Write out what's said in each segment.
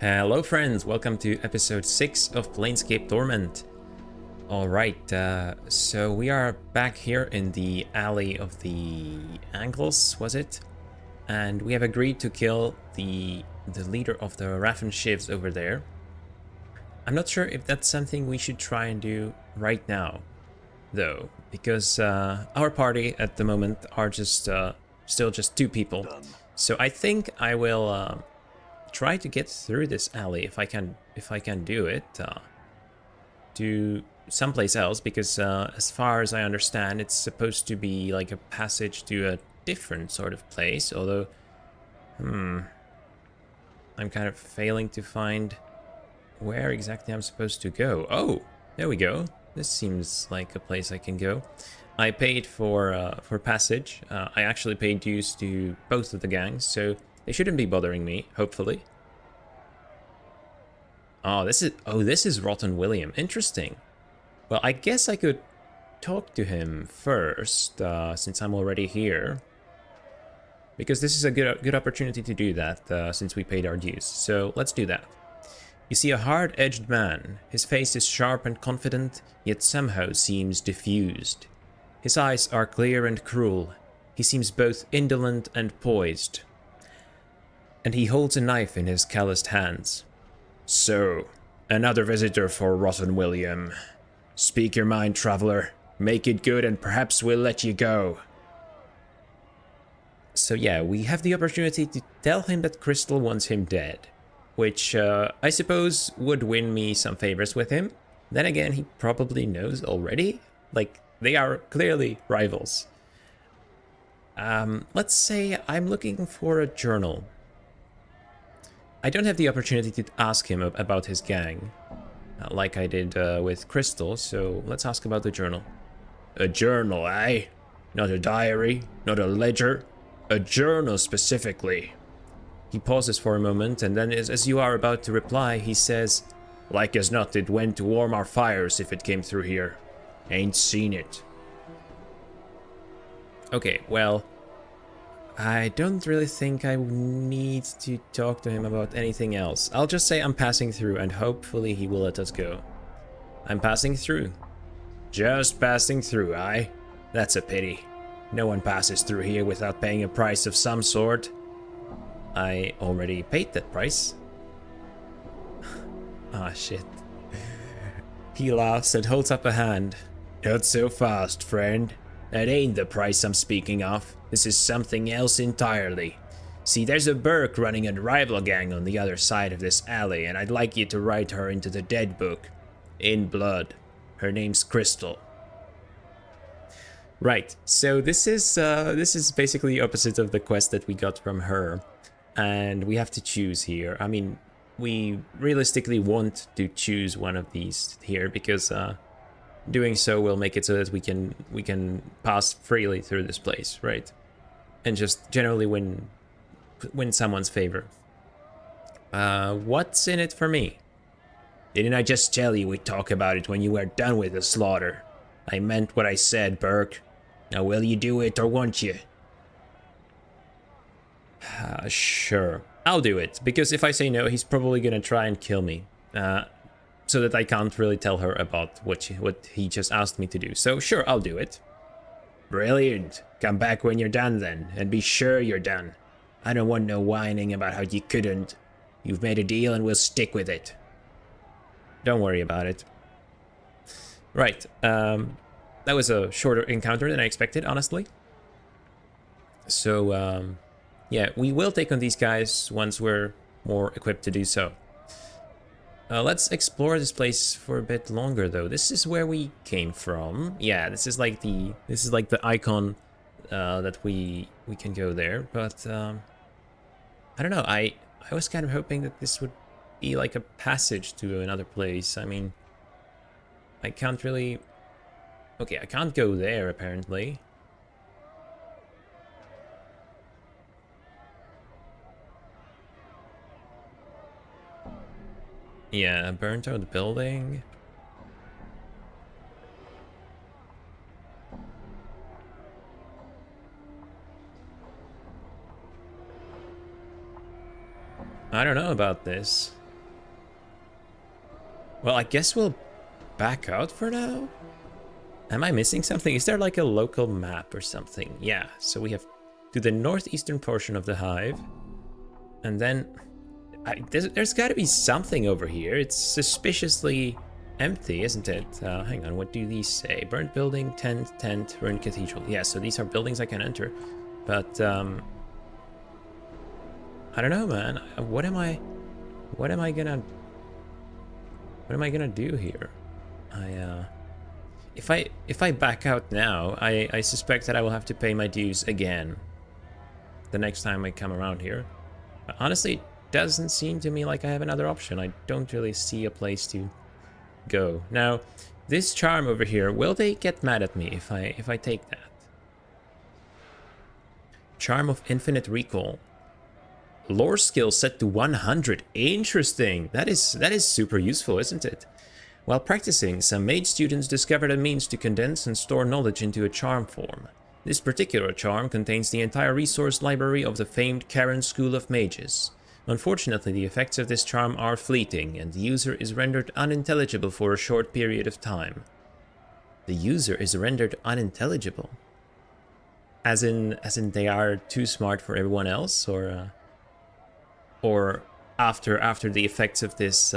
Hello friends, welcome to episode 6 of Planescape Torment. Alright, so we are back here in the alley of the Angles, was it? And we have agreed to kill the leader of the Raffen Shivs over there. I'm not sure if that's something we should try and do right now, though, because our party at the moment are just still just 2 people. So I think I will try to get through this alley if I can do it to someplace else, because as far as I understand, it's supposed to be like a passage to a different sort of place, although I'm kind of failing to find where exactly I'm supposed to go. Oh, there we go. This seems like a place I can go. I paid for passage. I actually paid dues to both of the gangs, so they shouldn't be bothering me, hopefully. Oh, this is Rotten William. Interesting. Well, I guess I could talk to him first, since I'm already here. Because this is a good opportunity to do that, since we paid our dues. So let's do that. You see a hard-edged man. His face is sharp and confident, yet somehow seems diffused. His eyes are clear and cruel. He seems both indolent and poised. And he holds a knife in his calloused hands. So, another visitor for Rotten William. Speak your mind, traveler. Make it good and perhaps we'll let you go. So yeah, we have the opportunity to tell him that Crystal wants him dead. Which, I suppose would win me some favors with him. Then again, he probably knows already. Like, they are clearly rivals. Let's say I'm looking for a journal. I don't have the opportunity to ask him about his gang, like I did with Crystal, so let's ask about the journal. A journal, eh? Not a diary, not a ledger, a journal specifically. He pauses for a moment, and then as you are about to reply, he says, like as not it went to warm our fires if it came through here. Ain't seen it. Okay, well, I don't really think I need to talk to him about anything else. I'll just say I'm passing through and hopefully he will let us go. I'm passing through. Just passing through, aye? That's a pity. No one passes through here without paying a price of some sort. I already paid that price. Ah, shit. He laughs and holds up a hand. Not so fast, friend. That ain't the price I'm speaking of. This is something else entirely. See, there's a Burke running a rival gang on the other side of this alley, and I'd like you to write her into the dead book. In blood. Her name's Crystal. Right, so this is basically opposite of the quest that we got from her. And we have to choose here. I mean, we realistically want to choose one of these here, because doing so will make it so that we can pass freely through this place, right? And just generally win someone's favor. What's in it for me? Didn't I just tell you we'd talk about it when you were done with the slaughter? I meant what I said, Burke. Now will you do it or won't you? Sure. I'll do it, because if I say no, he's probably gonna try and kill me. So that I can't really tell her about what he just asked me to do. So sure, I'll do it. Brilliant. Come back when you're done then, and be sure you're done. I don't want no whining about how you couldn't. You've made a deal and we'll stick with it. Don't worry about it. Right, that was a shorter encounter than I expected, honestly. So, yeah, we will take on these guys once we're more equipped to do so. Let's explore this place for a bit longer, though. This is where we came from. Yeah, this is like the icon that we can go there. But I don't know. I was kind of hoping that this would be like a passage to another place. I mean, I can't really. Okay, I can't go there apparently. Yeah, burnt out building. I don't know about this. Well, I guess we'll back out for now. Am I missing something? Is there like a local map or something? Yeah, so we have to the northeastern portion of the Hive. And then there's got to be something over here. It's suspiciously empty, isn't it? Hang on, what do these say? Burnt building, tent, ruined cathedral. Yeah, so these are buildings I can enter. But I don't know, man. What am I gonna do here? If I back out now, I suspect that I will have to pay my dues again the next time I come around here. But honestly, it doesn't seem to me like I have another option. I don't really see a place to go. Now, this charm over here, will they get mad at me if I take that? Charm of Infinite Recall. Lore skill set to 100. Interesting. That is super useful, isn't it? While practicing, some mage students discovered a means to condense and store knowledge into a charm form. This particular charm contains the entire resource library of the famed Karen School of Mages. Unfortunately, the effects of this charm are fleeting, and the user is rendered unintelligible for a short period of time. The user is rendered unintelligible? As in they are too smart for everyone else, or after the effects of this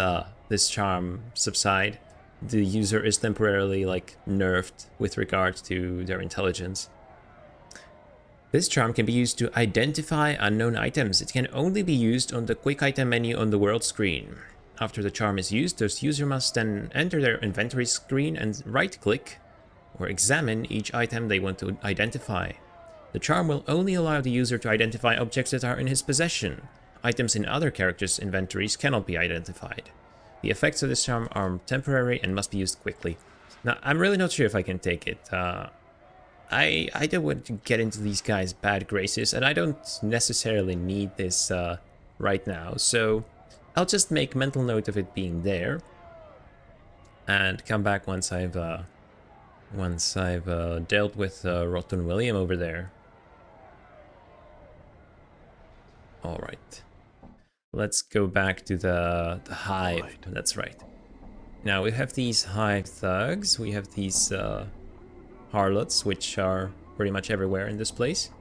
this charm subside, the user is temporarily like nerfed with regards to their intelligence. This charm can be used to identify unknown items. It can only be used on the quick item menu on the world screen. After the charm is used, the user must then enter their inventory screen and right-click or examine each item they want to identify. The charm will only allow the user to identify objects that are in his possession. Items in other characters' inventories cannot be identified. The effects of this charm are temporary and must be used quickly. Now, I'm really not sure if I can take it. I don't want to get into these guys' bad graces, and I don't necessarily need this right now, so I'll just make mental note of it being there, and come back once I've dealt with Rotten William over there. All right, let's go back to the Hive. Right. That's right. Now we have these Hive thugs. We have these harlots, which are pretty much everywhere in this place.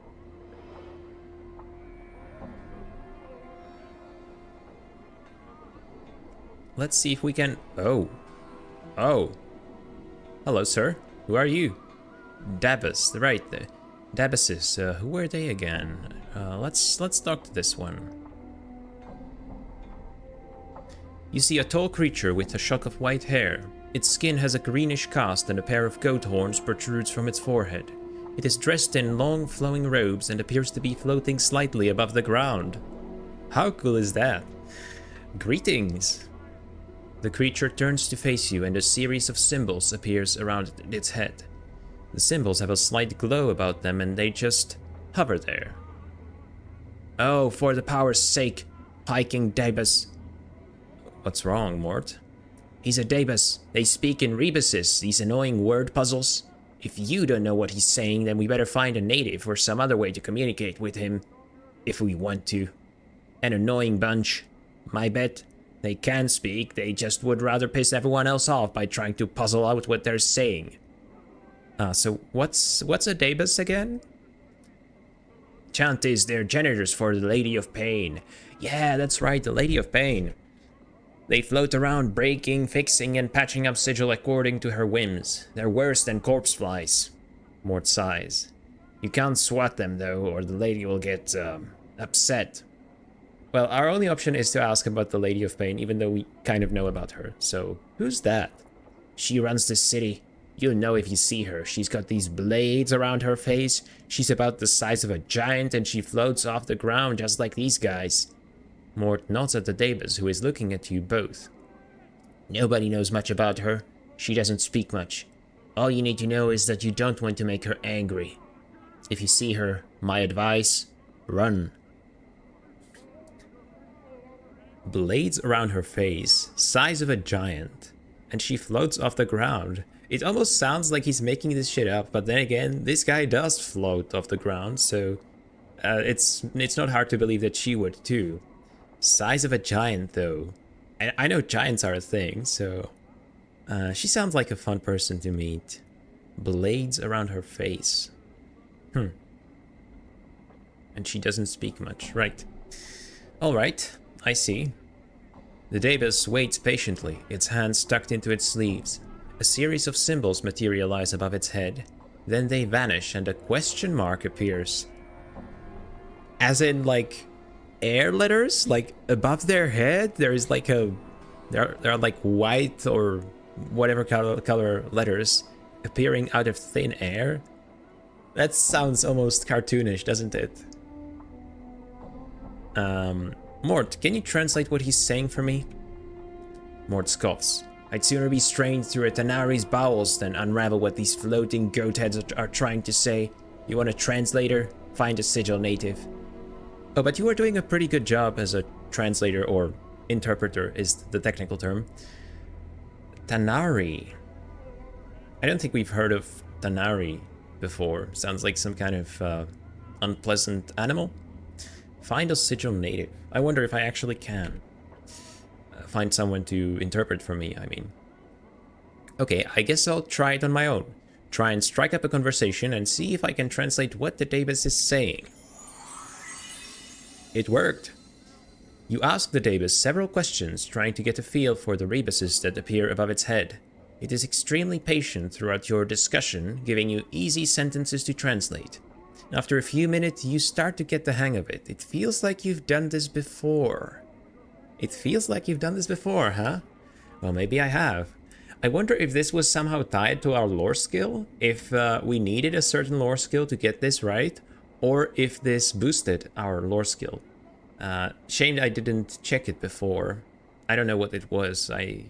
Let's see if we can... Oh. Hello, sir. Who are you? Dabus, right. Dabuses. Who were they again? Let's talk to this one. You see a tall creature with a shock of white hair. Its skin has a greenish cast and a pair of goat horns protrudes from its forehead. It is dressed in long flowing robes and appears to be floating slightly above the ground. How cool is that? Greetings! The creature turns to face you and a series of symbols appears around its head. The symbols have a slight glow about them and they just hover there. Oh, for the power's sake, piking Dabus. What's wrong, Mort? He's a Dabus. They speak in rebuses, these annoying word puzzles. If you don't know what he's saying, then we better find a native or some other way to communicate with him. If we want to. An annoying bunch. My bet, they can speak, they just would rather piss everyone else off by trying to puzzle out what they're saying. So what's a Dabus again? Chant is their janitors for the Lady of Pain. Yeah, that's right, the Lady of Pain. They float around breaking, fixing, and patching up sigil according to her whims. They're worse than corpse flies. Mort sighs. You can't swat them though, or the lady will get upset. Well, our only option is to ask about the Lady of Pain, even though we kind of know about her. So, who's that? She runs the city. You'll know if you see her. She's got these blades around her face. She's about the size of a giant, and she floats off the ground just like these guys. Mort nods at the Dabus, who is looking at you both. Nobody knows much about her. She doesn't speak much. All you need to know is that you don't want to make her angry. If you see her, my advice, run. Blades around her face, size of a giant, and she floats off the ground. It almost sounds like he's making this shit up, but then again, this guy does float off the ground, so it's not hard to believe that she would too. Size of a giant, though. I know giants are a thing, so she sounds like a fun person to meet. Blades around her face. And she doesn't speak much, right? Alright, I see. The Dabus waits patiently, its hands tucked into its sleeves. A series of symbols materialize above its head. Then they vanish and a question mark appears. As in, like, air letters? Like, above their head, there is like a... There are like white or whatever color letters appearing out of thin air. That sounds almost cartoonish, doesn't it? Mort, can you translate what he's saying for me? Mort scoffs. I'd sooner be strained through a Tanari's bowels than unravel what these floating goat heads are trying to say. You want a translator? Find a sigil native. Oh, but you are doing a pretty good job as a translator, or interpreter is the technical term. Tanari. I don't think we've heard of Tanari before. Sounds like some kind of unpleasant animal. Find a sigil native. I wonder if I actually can find someone to interpret for me, I mean. Okay, I guess I'll try it on my own. Try and strike up a conversation and see if I can translate what the Dabus is saying. It worked. You ask the Dabus several questions, trying to get a feel for the rebuses that appear above its head. It is extremely patient throughout your discussion, giving you easy sentences to translate. After a few minutes, you start to get the hang of it. It feels like you've done this before. It feels like you've done this before, huh? Well, maybe I have. I wonder if this was somehow tied to our lore skill, if we needed a certain lore skill to get this right, or if this boosted our lore skill. Shame I didn't check it before. I don't know what it was. I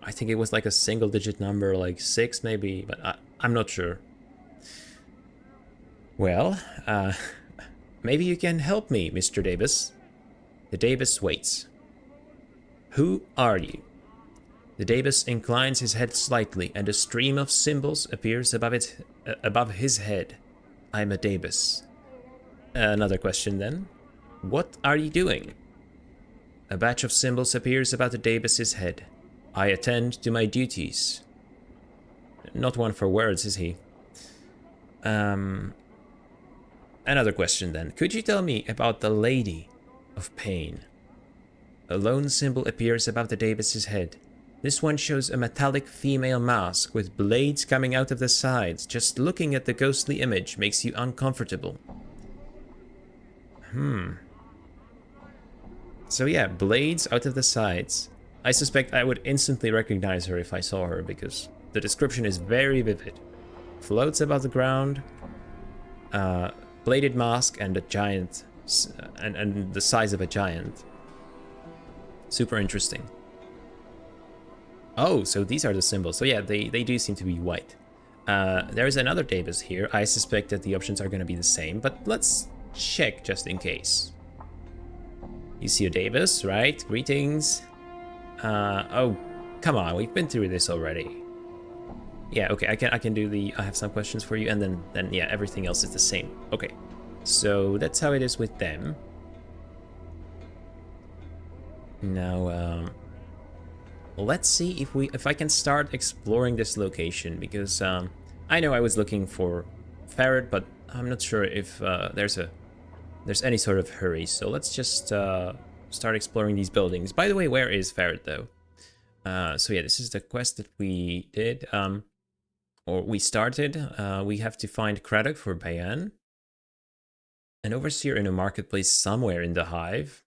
think it was like a single digit number, like 6 maybe, but I'm not sure. Well, maybe you can help me, Mr. Dabus. The Dabus waits. Who are you? The Dabus inclines his head slightly, and a stream of symbols appears above his head. I'm a Dabus. Another question then. What are you doing? A batch of symbols appears above the Dabus's head. I attend to my duties. Not one for words, is he? Another question then. Could you tell me about the Lady of Pain? A lone symbol appears above the Dabus's head. This one shows a metallic female mask with blades coming out of the sides. Just looking at the ghostly image makes you uncomfortable. So yeah, blades out of the sides. I suspect I would instantly recognize her if I saw her, because the description is very vivid. Floats above the ground, bladed mask, and a giant, and the size of a giant. Super interesting. Oh, so these are the symbols. So yeah, they do seem to be white. There is another Dabus here. I suspect that the options are going to be the same, but let's check just in case. You see a Dabus, right? Greetings. Oh, come on, we've been through this already. Yeah, okay, I can do the, I have some questions for you, and then yeah, everything else is the same. Okay, so that's how it is with them. Now, let's see if I can start exploring this location, because I know I was looking for Ferret, but I'm not sure if there's any sort of hurry. So let's just start exploring these buildings. By the way, where is Ferret though? So yeah, this is the quest that we did, or we started. We have to find Craddock for Bayan, an overseer in a marketplace somewhere in the Hive.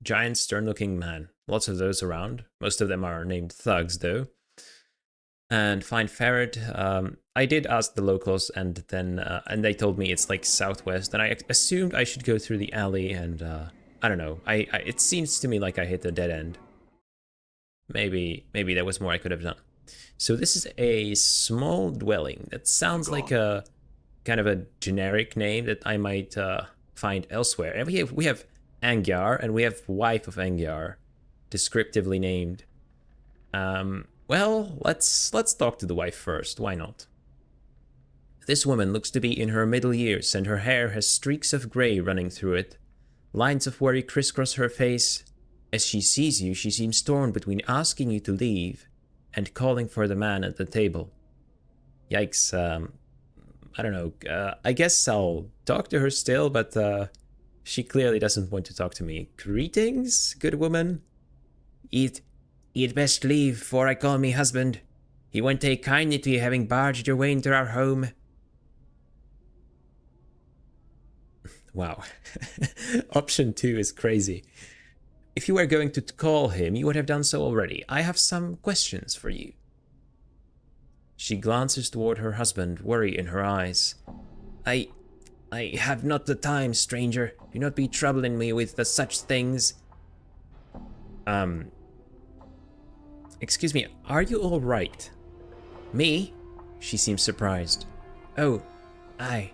Giant, stern-looking man. Lots of those around. Most of them are named thugs, though. And find Ferret. I did ask the locals, and then and they told me it's like southwest. And I assumed I should go through the alley, and I don't know. It seems to me like I hit a dead end. Maybe there was more I could have done. So this is a small dwelling. That sounds like a kind of a generic name that I might find elsewhere. And we have Angyar, and we have wife of Angyar, descriptively named. Well, let's talk to the wife first. Why not? This woman looks to be in her middle years, and her hair has streaks of gray running through it. Lines of worry crisscross her face. As she sees you, she seems torn between asking you to leave and calling for the man at the table. Yikes, I don't know, I guess I'll talk to her still, but she clearly doesn't want to talk to me. Greetings, good woman. You'd best leave, for I call me husband. He won't take kindly to you having barged your way into our home. Wow. Option 2 is crazy. If you were going to call him, you would have done so already. I have some questions for you. She glances toward her husband, worry in her eyes. I have not the time, stranger. Do not be troubling me with such things. Excuse me, are you all right? Me? She seems surprised. Oh, I.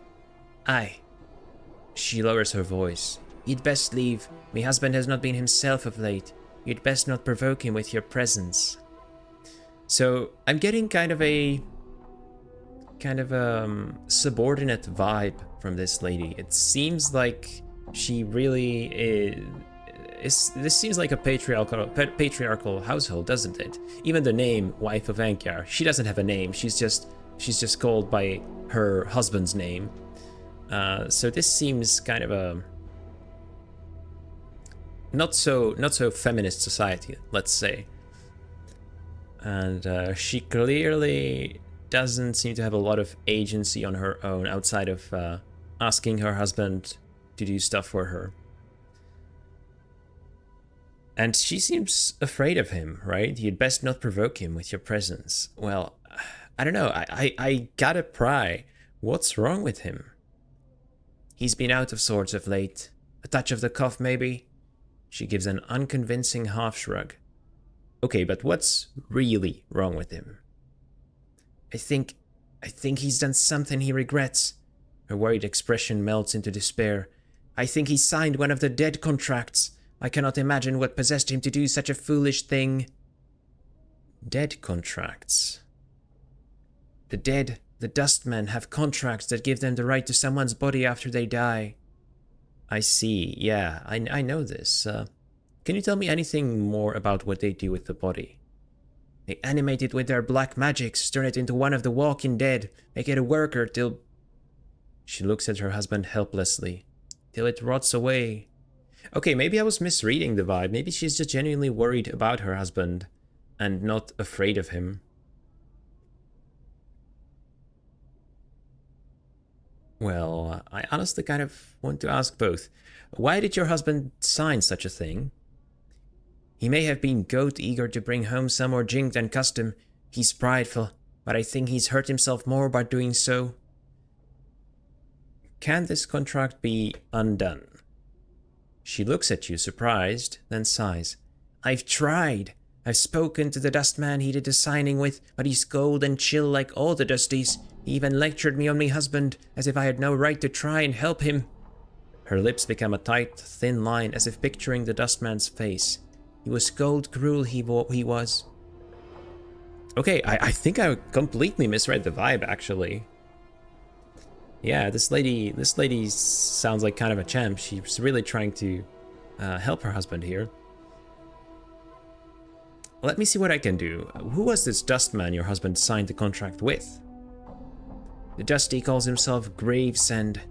She lowers her voice. You'd best leave. My husband has not been himself of late. You'd best not provoke him with your presence. So I'm getting kind of a subordinate vibe from this lady. It seems like she really is. This seems like a patriarchal household, doesn't it? Even the name Wife of Angyar, she doesn't have a name. She's just called by her husband's name. So this seems kind of a not so feminist society, let's say. And she clearly doesn't seem to have a lot of agency on her own outside of asking her husband to do stuff for her. And she seems afraid of him, right? You'd best not provoke him with your presence. Well, I don't know. I gotta pry. What's wrong with him? He's been out of sorts of late. A touch of the cough, maybe? She gives an unconvincing half shrug. Okay, but what's really wrong with him? I think he's done something he regrets. Her worried expression melts into despair. I think he signed one of the dead contracts. I cannot imagine what possessed him to do such a foolish thing. Dead contracts. The dead, the dustmen, have contracts that give them the right to someone's body after they die. I see, yeah, I know this. Can you tell me anything more about what they do with the body? They animate it with their black magics, turn it into one of the walking dead, make it a worker till... She looks at her husband helplessly. Till it rots away. Okay, maybe I was misreading the vibe. Maybe she's just genuinely worried about her husband and not afraid of him. Well, I honestly kind of want to ask both. Why did your husband sign such a thing? He may have been goat eager to bring home some more jink than custom. He's prideful, but I think he's hurt himself more by doing so. Can this contract be undone? She looks at you, surprised, then sighs. I've tried. I've spoken to the dustman he did the signing with, but he's cold and chill like all the dusties. He even lectured me on me husband, as if I had no right to try and help him. Her lips become a tight, thin line, as if picturing the dustman's face. He was cold, cruel, he was. Okay, I think I completely misread the vibe, actually. Yeah, this lady sounds like kind of a champ. She's really trying to help her husband here. Let me see what I can do. Who was this dustman your husband signed the contract with? The dusty calls himself Gravesend.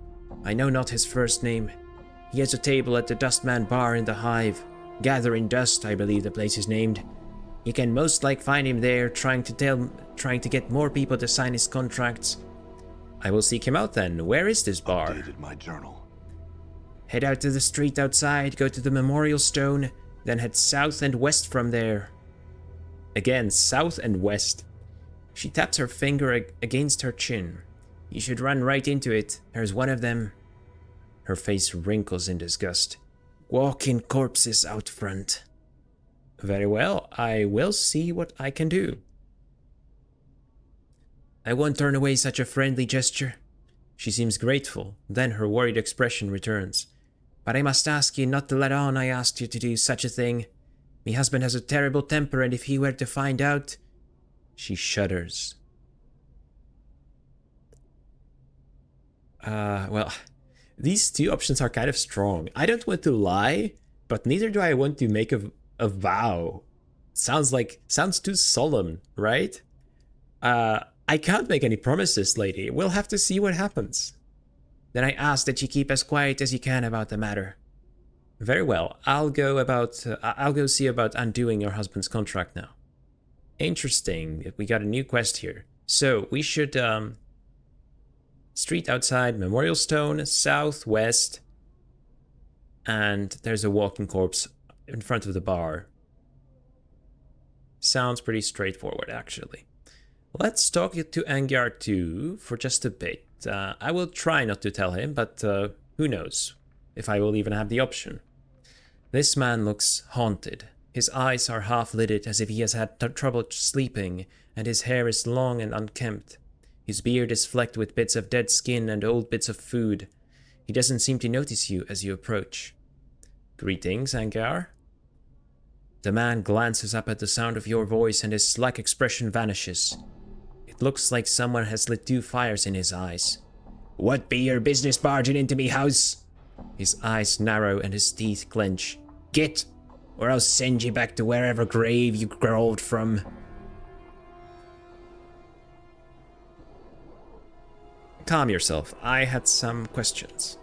I know not his first name. He has a table at the Dustman bar in the Hive. Gathering Dust, I believe the place is named. You can most like find him there, trying to get more people to sign his contracts. I will seek him out then. Where is this bar? Updated my journal. Head out to the street outside, go to the memorial stone, then head south and west from there. Again, south and west. She taps her finger against her chin. You should run right into it. There's one of them. Her face wrinkles in disgust. Walking corpses out front. Very well, I will see what I can do. I won't turn away such a friendly gesture. She seems grateful, then her worried expression returns. But I must ask you not to let on I asked you to do such a thing. My husband has a terrible temper, and if he were to find out... She shudders. Well, these two options are kind of strong. I don't want to lie, but neither do I want to make a A vow. Sounds too solemn, right? I can't make any promises, lady. We'll have to see what happens. Then I ask that you keep as quiet as you can about the matter. Very well. I'll go see about undoing your husband's contract now. Interesting. We got a new quest here. So we should street outside Memorial Stone, southwest, and there's a walking corpse in front of the bar. Sounds pretty straightforward, actually. Let's talk to Angyar too for just a bit. I will try not to tell him, but who knows if I will even have the option. This man looks haunted. His eyes are half-lidded as if he has had trouble sleeping, and his hair is long and unkempt. His beard is flecked with bits of dead skin and old bits of food. He doesn't seem to notice you as you approach. Greetings, Angyar. The man glances up at the sound of your voice and his slack expression vanishes. It looks like someone has lit 2 fires in his eyes. What be your business barging into me house? His eyes narrow and his teeth clench. Get, or I'll send you back to wherever grave you crawled from. Calm yourself, I had some questions.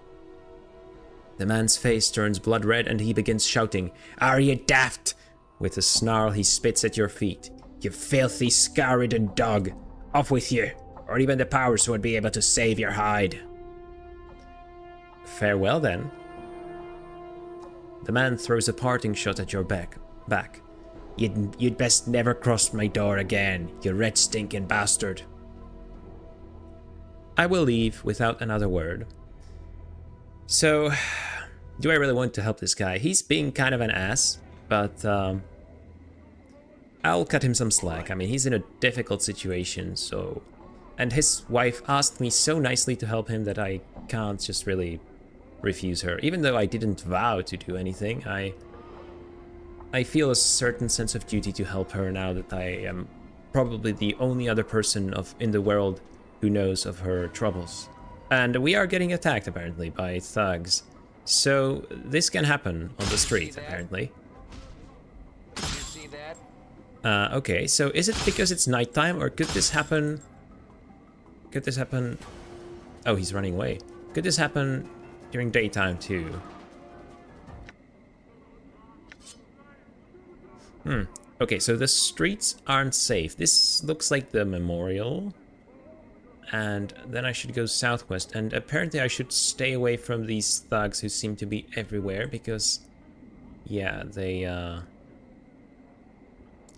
The man's face turns blood red and he begins shouting, Are you daft? With a snarl he spits at your feet. You filthy, scar-ridden dog. Off with you, or even the powers won't be able to save your hide. Farewell then. The man throws a parting shot at your back. You'd best never cross my door again, you red stinking bastard. I will leave without another word. So, do I really want to help this guy? He's being kind of an ass, but I'll cut him some slack. I mean, he's in a difficult situation, so... And his wife asked me so nicely to help him that I can't just really refuse her. Even though I didn't vow to do anything, I feel a certain sense of duty to help her now that I am probably the only other person in the world who knows of her troubles. And we are getting attacked, apparently, by thugs. So this can happen on the street, apparently. Okay, so is it because it's nighttime, or could this happen... Oh, he's running away. Could this happen during daytime, too? Okay, so the streets aren't safe. This looks like the memorial. And then I should go southwest. And apparently I should stay away from these thugs who seem to be everywhere, because... Yeah, they,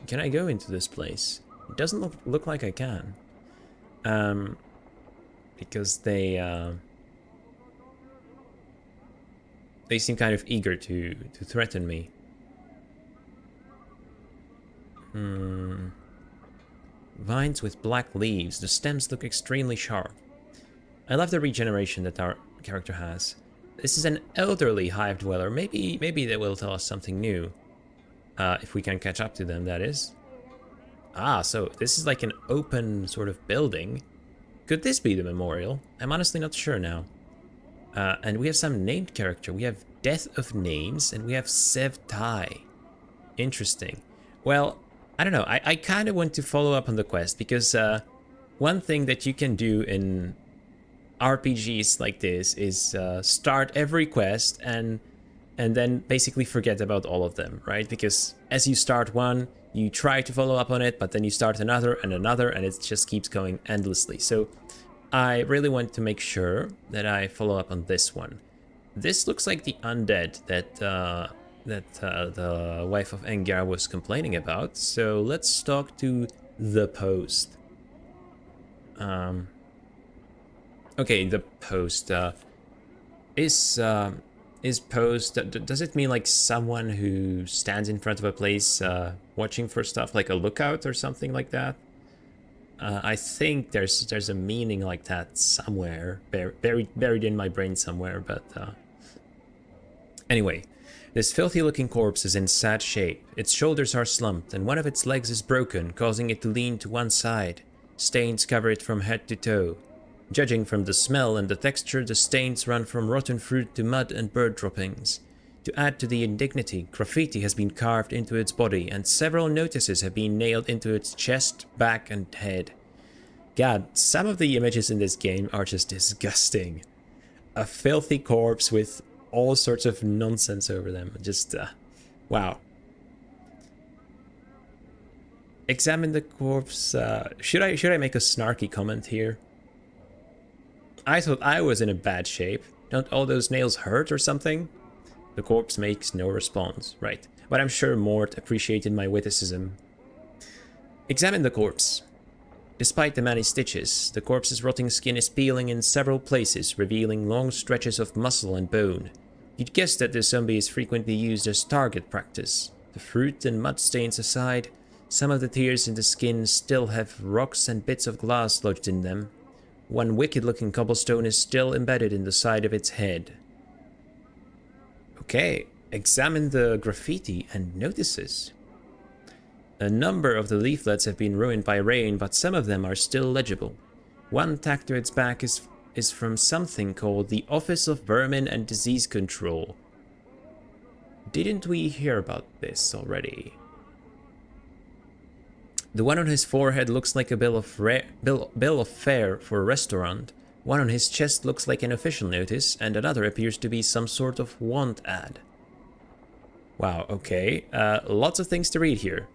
Can I go into this place? It doesn't look like I can. Because they seem kind of eager to threaten me. Vines with black leaves. The stems look extremely sharp. I love the regeneration that our character has. This is an elderly hive dweller. Maybe they will tell us something new. If we can catch up to them, that is. Ah, so this is like an open sort of building. Could this be the memorial? I'm honestly not sure now. And we have some named character. We have Death of Names, and we have Sevtai. Interesting. Well, I don't know. I kind of want to follow up on the quest, because one thing that you can do in RPGs like this is start every quest and then basically forget about all of them, right? Because as you start one, you try to follow up on it, but then you start another, and it just keeps going endlessly. So I really want to make sure that I follow up on this one. This looks like the undead that the wife of Angyar was complaining about. So let's talk to the post. Okay, the post is post. Does it mean like someone who stands in front of a place watching for stuff, like a lookout or something like that? I think there's a meaning like that somewhere, buried in my brain somewhere. But anyway, this filthy-looking corpse is in sad shape. Its shoulders are slumped, and one of its legs is broken, causing it to lean to one side. Stains cover it from head to toe. Judging from the smell and the texture, the stains run from rotten fruit to mud and bird droppings. To add to the indignity, graffiti has been carved into its body, and several notices have been nailed into its chest, back, and head. God, some of the images in this game are just disgusting. A filthy corpse with all sorts of nonsense over them. Just, wow. Examine the corpse. Should I make a snarky comment here? I thought I was in a bad shape. Don't all those nails hurt or something? The corpse makes no response. Right. But I'm sure Mort appreciated my witticism. Examine the corpse. Despite the many stitches, the corpse's rotting skin is peeling in several places, revealing long stretches of muscle and bone. You'd guess that the zombie is frequently used as target practice. The fruit and mud stains aside, some of the tears in the skin still have rocks and bits of glass lodged in them. One wicked-looking cobblestone is still embedded in the side of its head. Okay, examine the graffiti and notices. A number of the leaflets have been ruined by rain, but some of them are still legible. One tacked to its back is from something called the Office of Vermin and Disease Control. Didn't we hear about this already? The one on his forehead looks like a bill of fare for a restaurant. One on his chest looks like an official notice, and another appears to be some sort of want ad. Wow, okay. Lots of things to read here.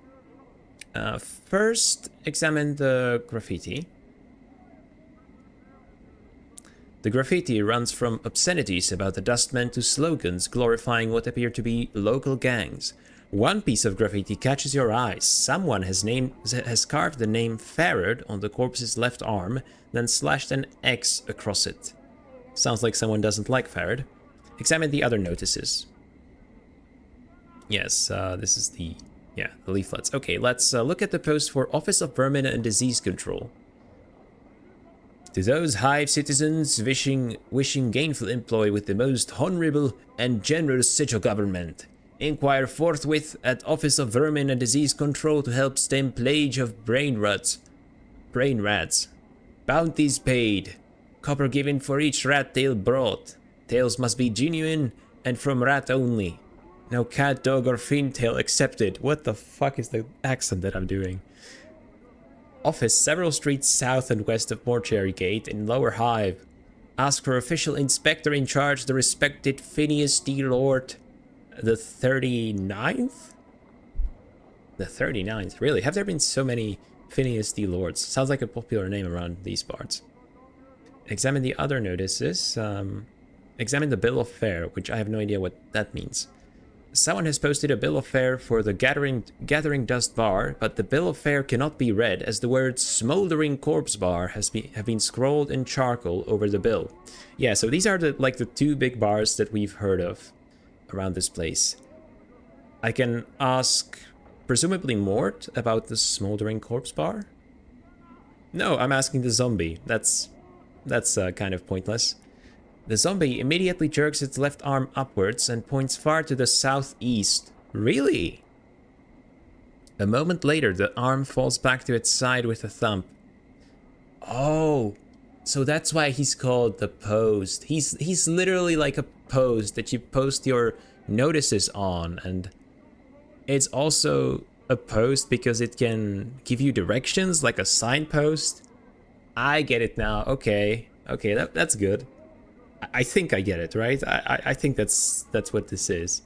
First, examine the graffiti. The graffiti runs from obscenities about the dustmen to slogans glorifying what appear to be local gangs. One piece of graffiti catches your eyes. Someone has carved the name Farad on the corpse's left arm, then slashed an X across it. Sounds like someone doesn't like Farad. Examine the other notices. Yes, this is the leaflets. Okay, let's look at the post for Office of Vermin and Disease Control. To those Hive citizens wishing gainful employ with the most honorable and generous sigil government, inquire forthwith at Office of Vermin and Disease Control to help stem plague of brain rats. Bounties paid. Copper given for each rat tail brought. Tails must be genuine and from rat only. No cat, dog, or fintail accepted. What the fuck is the accent that I'm doing? Office several streets south and west of Mortai Gate in Lower Hive. Ask for official inspector in charge, the respected Phineas D. Lord. The 39th? The 39th? Really? Have there been so many Phineas D. Lords? Sounds like a popular name around these parts. Examine the other notices. Examine the bill of fare, which I have no idea what that means. Someone has posted a bill of fare for the Gathering Dust Bar, but the bill of fare cannot be read as the words Smoldering Corpse Bar have been scrolled in charcoal over the bill. Yeah, so these are the two big bars that we've heard of around this place. I can ask, presumably Mort, about the Smoldering Corpse Bar? No, I'm asking the zombie. That's kind of pointless. The zombie immediately jerks its left arm upwards and points far to the southeast. Really? A moment later, the arm falls back to its side with a thump. Oh, so that's why he's called the Post. He's literally like a post that you post your notices on, and it's also a post because it can give you directions like a signpost. I get it now. Okay, that's good. I think I get it, right? I think that's what this is.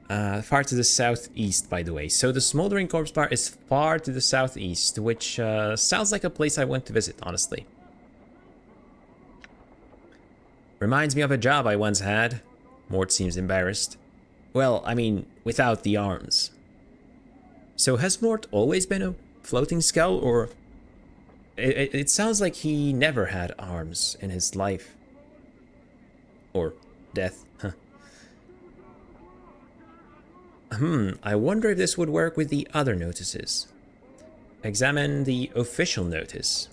Far to the southeast, by the way. So the Smoldering Corpse Bar is far to the southeast, which sounds like a place I want to visit, honestly. Reminds me of a job I once had. Mort seems embarrassed. Well, I mean, without the arms. So has Mort always been a floating skull, or... It sounds like he never had arms in his life. Or death. Huh. I wonder if this would work with the other notices. Examine the official notice.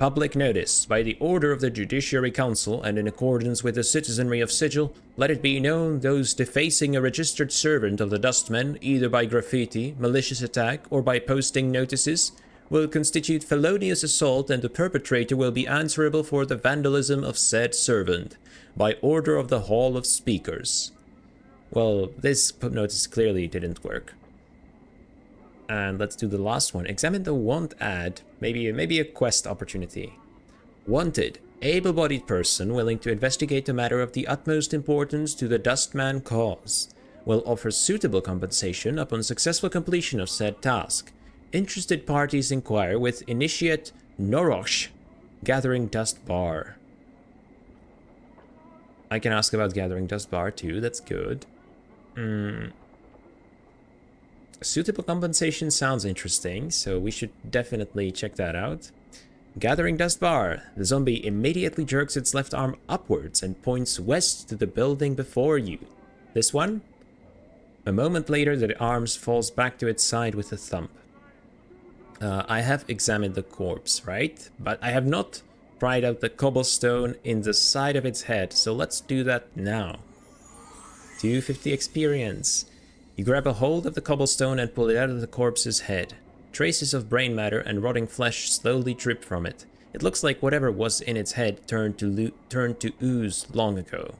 Public notice. By the order of the Judiciary Council and in accordance with the citizenry of Sigil, let it be known those defacing a registered servant of the Dustmen, either by graffiti, malicious attack, or by posting notices, will constitute felonious assault, and the perpetrator will be answerable for the vandalism of said servant. by order of the Hall of Speakers. Well, this notice clearly didn't work. And let's do the last one. Examine the want ad. Maybe a quest opportunity. Wanted. Able-bodied person willing to investigate a matter of the utmost importance to the Dustman cause. Will offer suitable compensation upon successful completion of said task. Interested parties inquire with Initiate Norochj, Gathering Dust Bar. I can ask about Gathering Dust Bar too, that's good. Suitable compensation sounds interesting, so we should definitely check that out. Gathering Dust Bar. The zombie immediately jerks its left arm upwards and points west to the building before you. This one? A moment later, the arm falls back to its side with a thump. I have examined the corpse, right? But I have not pried out the cobblestone in the side of its head, so let's do that now. 250 experience. You grab a hold of the cobblestone and pull it out of the corpse's head. Traces of brain matter and rotting flesh slowly drip from it. It looks like whatever was in its head turned to ooze long ago.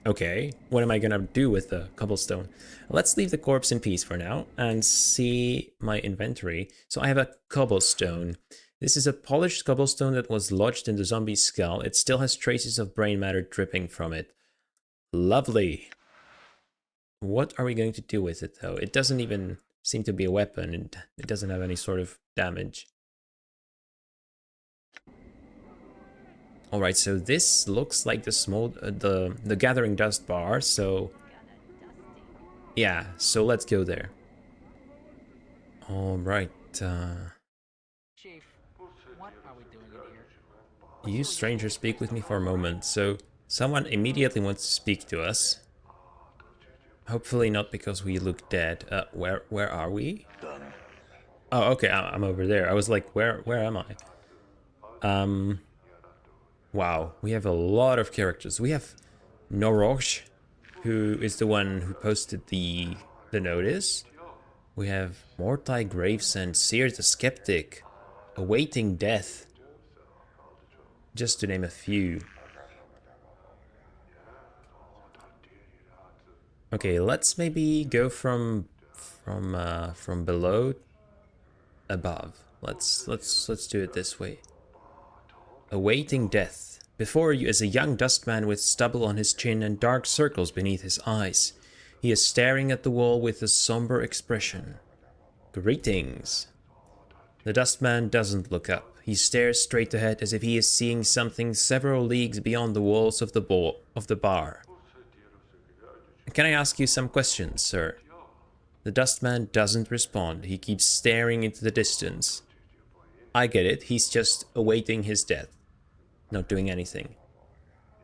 Okay, what am I gonna do with the cobblestone? Let's leave the corpse in peace for now and see my inventory. So I have a cobblestone. This is a polished cobblestone that was lodged in the zombie's skull. It still has traces of brain matter dripping from it. Lovely. What are we going to do with it though? It doesn't even seem to be a weapon and it doesn't have any sort of damage. Alright, so this looks like the Gathering Dust Bar, so yeah, so let's go there. Alright, Chief, what are we doing in here? you stranger speak with me for a moment. So someone immediately wants to speak to us. Hopefully not because we look dead. Where are we? Oh, okay, I'm over there. I was like, where am I? Wow, we have a lot of characters. We have Norochj, who is the one who posted the notice. We have Mortai Gravesend, Seer the Skeptic, Awaiting Death, just to name a few. Okay, let's maybe go from below above. Let's do it this way. Awaiting death. Before you is a young dustman with stubble on his chin and dark circles beneath his eyes. He is staring at the wall with a somber expression. Greetings. The dustman doesn't look up. He stares straight ahead as if he is seeing something several leagues beyond the walls of the bar. Can I ask you some questions, sir? The dustman doesn't respond. He keeps staring into the distance. I get it. He's just awaiting his death. Not doing anything.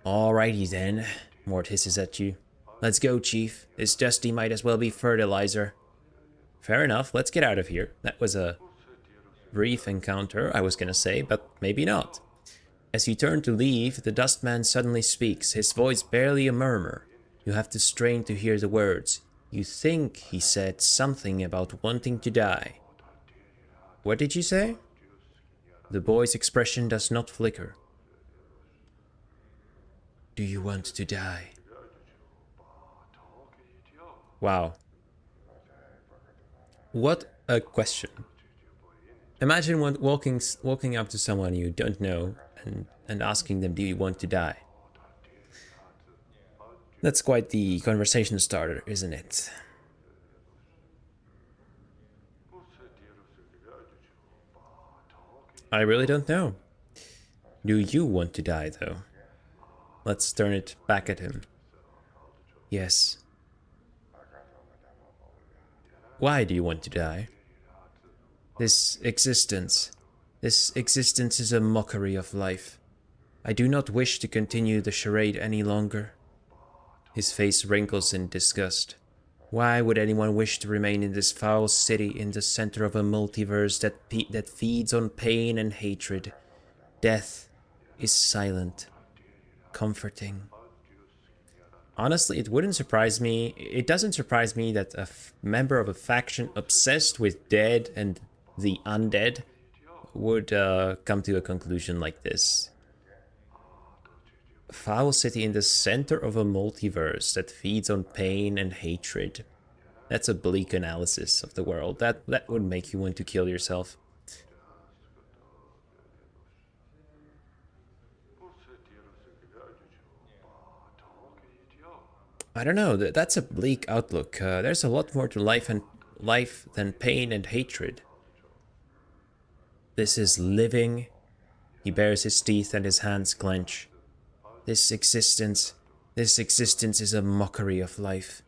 Alrighty then. Mort hisses at you. Let's go, Chief. This dusty might as well be fertilizer. Fair enough. Let's get out of here. That was a brief encounter, I was gonna say, but maybe not. As you turn to leave, the dustman suddenly speaks, his voice barely a murmur. You have to strain to hear the words. You think he said something about wanting to die. What did you say? The boy's expression does not flicker. Do you want to die? Wow. What a question. Imagine walking up to someone you don't know and asking them, do you want to die? That's quite the conversation starter, isn't it? I really don't know. Do you want to die, though? Let's turn it back at him. Yes. Why do you want to die? This existence is a mockery of life. I do not wish to continue the charade any longer. His face wrinkles in disgust. Why would anyone wish to remain in this foul city in the center of a multiverse that feeds on pain and hatred? Death is silent, comforting. Honestly, it doesn't surprise me that a member of a faction obsessed with dead and the undead would come to a conclusion like this. Foul city in the center of a multiverse that feeds on pain and hatred. That's a bleak analysis of the world. That would make you want to kill yourself. I don't know, that's a bleak outlook. There's a lot more to life than pain and hatred. This is living. He bares his teeth and his hands clench. This existence is a mockery of life.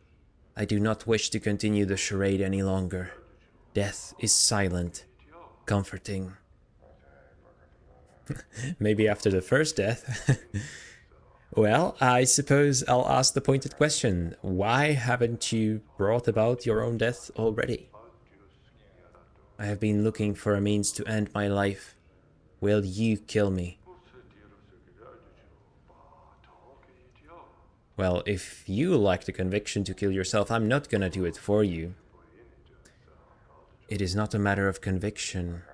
I do not wish to continue the charade any longer. Death is silent, comforting. Maybe after the first death. Well, I suppose I'll ask the pointed question. Why haven't you brought about your own death already? I have been looking for a means to end my life. Will you kill me? Well, if you lack the conviction to kill yourself, I'm not gonna do it for you. It is not a matter of conviction.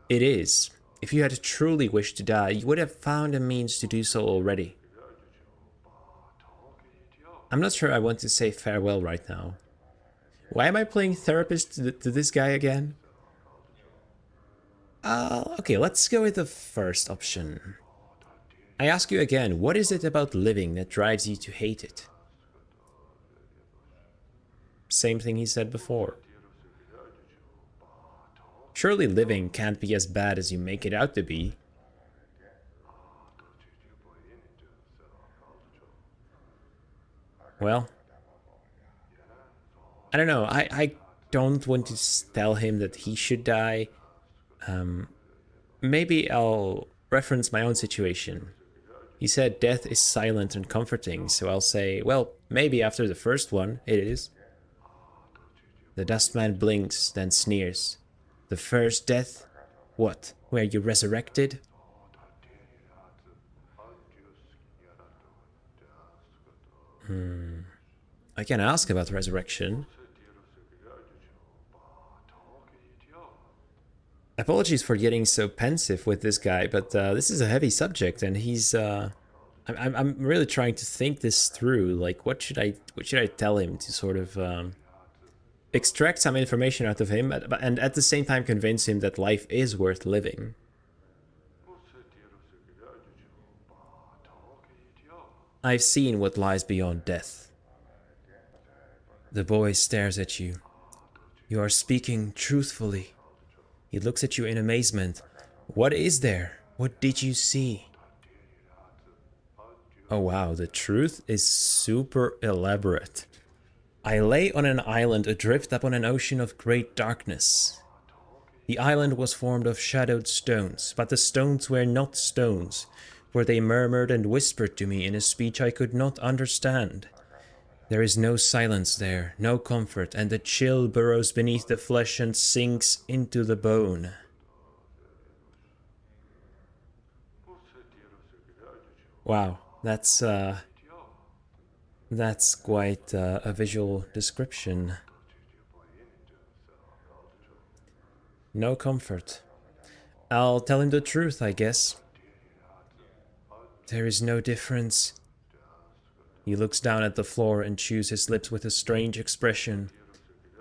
It is. If you had truly wished to die, you would have found a means to do so already. I'm not sure I want to say farewell right now. Why am I playing therapist to this guy again? Okay, let's go with the first option. I ask you again, what is it about living that drives you to hate it? Same thing he said before. Surely living can't be as bad as you make it out to be. Well, I don't know. I don't want to tell him that he should die. Maybe I'll reference my own situation. He said death is silent and comforting, so I'll say, well, maybe after the first one, it is. The dustman blinks, then sneers. The first death? What, were you resurrected? I can ask about resurrection. Apologies for getting so pensive with this guy, but this is a heavy subject, and he's. I'm really trying to think this through. Like, what should I tell him to sort of extract some information out of him, and at the same time convince him that life is worth living. I've seen what lies beyond death. The boy stares at you. You are speaking truthfully. He looks at you in amazement. What is there? What did you see? Oh wow, the truth is super elaborate. I lay on an island adrift upon an ocean of great darkness. The island was formed of shadowed stones, but the stones were not stones, for they murmured and whispered to me in a speech I could not understand. There is no silence there, no comfort, and the chill burrows beneath the flesh and sinks into the bone. Wow, that's quite a visual description. No comfort. I'll tell him the truth, I guess. There is no difference. He looks down at the floor and chews his lips with a strange expression.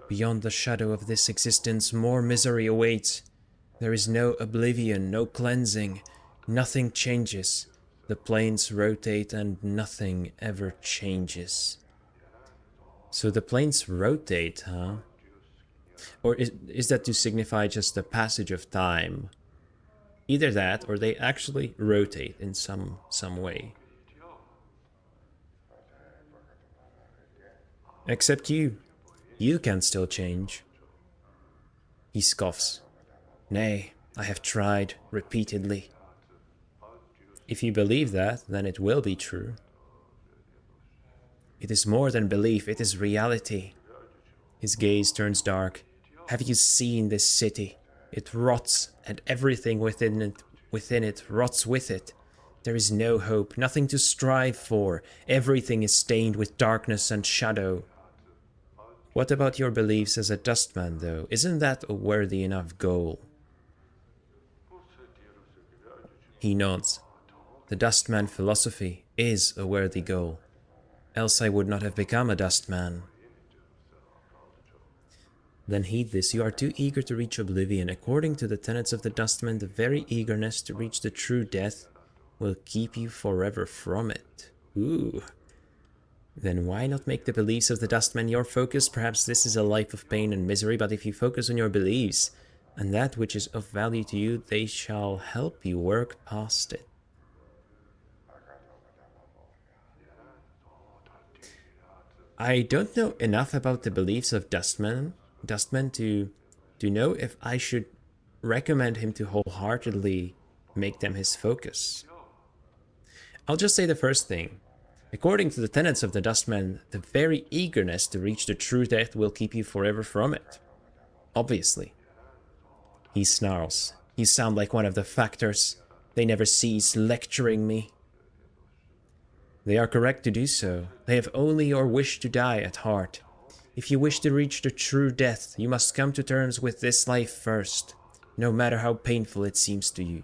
Beyond the shadow of this existence, more misery awaits. There is no oblivion, no cleansing. Nothing changes. The planes rotate and nothing ever changes. So the planes rotate, huh? Or is that to signify just the passage of time? Either that, or they actually rotate in some way. Except you. You can still change. He scoffs. Nay, I have tried repeatedly. If you believe that, then it will be true. It is more than belief, it is reality. His gaze turns dark. Have you seen this city? It rots, and everything within it rots with it. There is no hope, nothing to strive for. Everything is stained with darkness and shadow. What about your beliefs as a dustman, though? Isn't that a worthy enough goal? He nods. The dustman philosophy is a worthy goal. Else I would not have become a dustman. Then heed this, you are too eager to reach oblivion. According to the tenets of the dustman, the very eagerness to reach the true death will keep you forever from it. Ooh. Then why not make the beliefs of the dustman your focus? Perhaps this is a life of pain and misery, but if you focus on your beliefs and that which is of value to you, they shall help you work past it. I don't know enough about the beliefs of Dustman to know if I should recommend him to wholeheartedly make them his focus. I'll just say the first thing. According to the tenets of the Dustman, the very eagerness to reach the true death will keep you forever from it. Obviously. He snarls. You sound like one of the factors. They never cease lecturing me. They are correct to do so. They have only your wish to die at heart. If you wish to reach the true death, you must come to terms with this life first, no matter how painful it seems to you.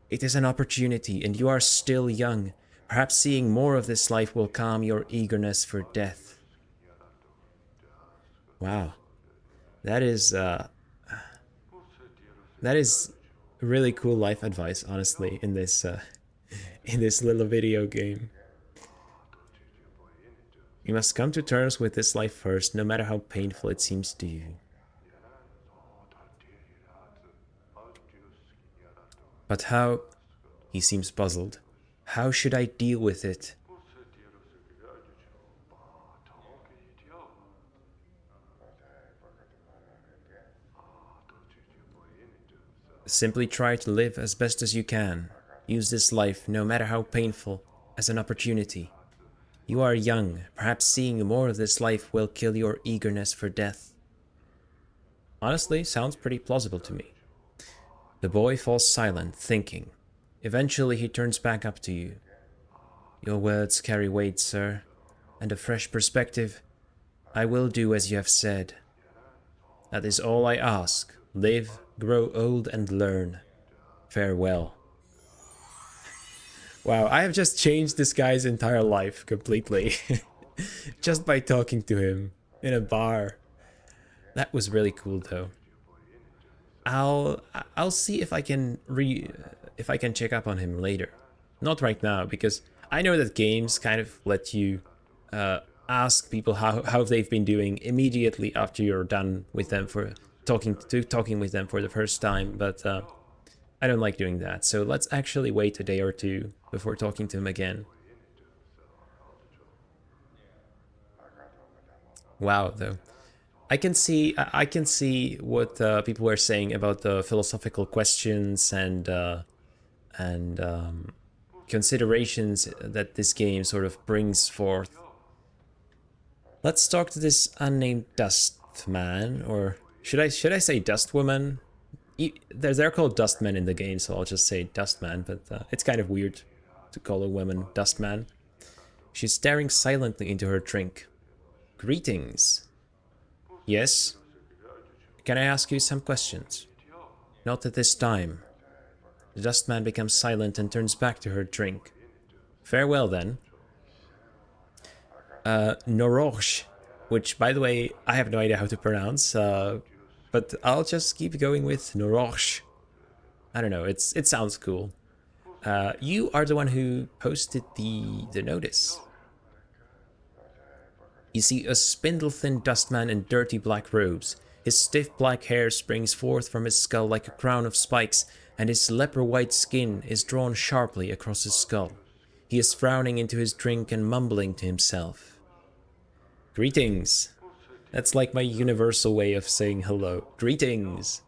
It is an opportunity, and you are still young. Perhaps seeing more of this life will calm your eagerness for death. Wow. That is really cool life advice, honestly, in this little video game. You must come to terms with this life first, no matter how painful it seems to you. But how? He seems puzzled. How should I deal with it? Simply try to live as best as you can. Use this life, no matter how painful, as an opportunity. You are young. Perhaps seeing more of this life will kill your eagerness for death. Honestly, sounds pretty plausible to me. The boy falls silent, thinking. Eventually he turns back up to you. Your words carry weight, sir, and a fresh perspective. I will do as you have said. That is all I ask. Live, grow old, and learn. Farewell. Wow, I have just changed this guy's entire life completely. Just by talking to him in a bar. That was really cool though. I'll see if I can check up on him later. Not right now, because I know that games kind of let you ask people how they've been doing immediately after you're done with them for talking with them for the first time, but I don't like doing that. So let's actually wait a day or two before talking to him again. Wow, though. I can see what people were saying about the philosophical questions and considerations that this game sort of brings forth. Let's talk to this unnamed Dustman, or should I say Dustwoman? They're called Dustmen in the game, so I'll just say Dustman, but it's kind of weird to call a woman Dustman. She's staring silently into her drink. Greetings. Yes? Can I ask you some questions? Not at this time. The Dustman becomes silent and turns back to her drink. Farewell, then. Norochj, which, by the way, I have no idea how to pronounce, but I'll just keep going with Norochj. I don't know, it sounds cool. You are the one who posted the notice. You see a spindle-thin dustman in dirty black robes. His stiff black hair springs forth from his skull like a crown of spikes, and his leper-white skin is drawn sharply across his skull. He is frowning into his drink and mumbling to himself. Greetings. That's like my universal way of saying hello. Greetings.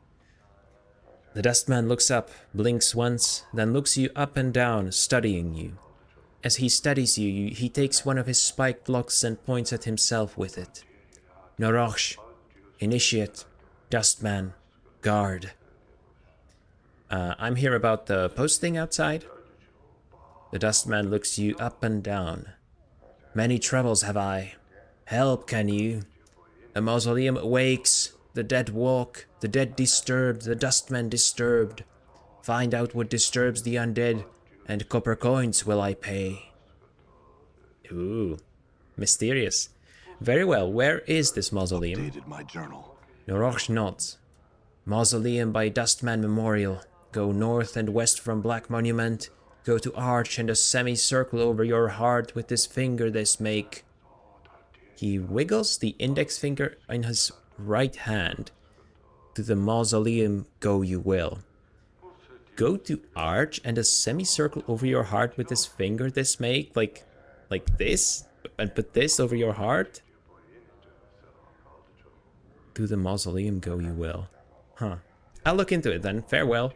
The dustman looks up, blinks once, then looks you up and down, studying you. As he studies you, he takes one of his spiked locks and points at himself with it. Norochj, Initiate, Dustman, Guard. I'm here about the posting outside. The Dustman looks you up and down. Many troubles have I. Help, can you? A mausoleum awakes, the dead walk, the dead disturbed, the dustmen disturbed. Find out what disturbs the undead, and copper coins will I pay. Ooh, mysterious. Very well, where is this mausoleum? Updated my journal. Norochj nods. Mausoleum by Dustman Memorial. Go north and west from Black Monument. Go to Arch and a semicircle over your heart with this finger this make. He wiggles the index finger in his right hand. To the mausoleum go you will. Go to Arch and a semicircle over your heart with this finger this make? Like this? And put this over your heart? To the mausoleum go you will. Huh. I'll look into it then. Farewell.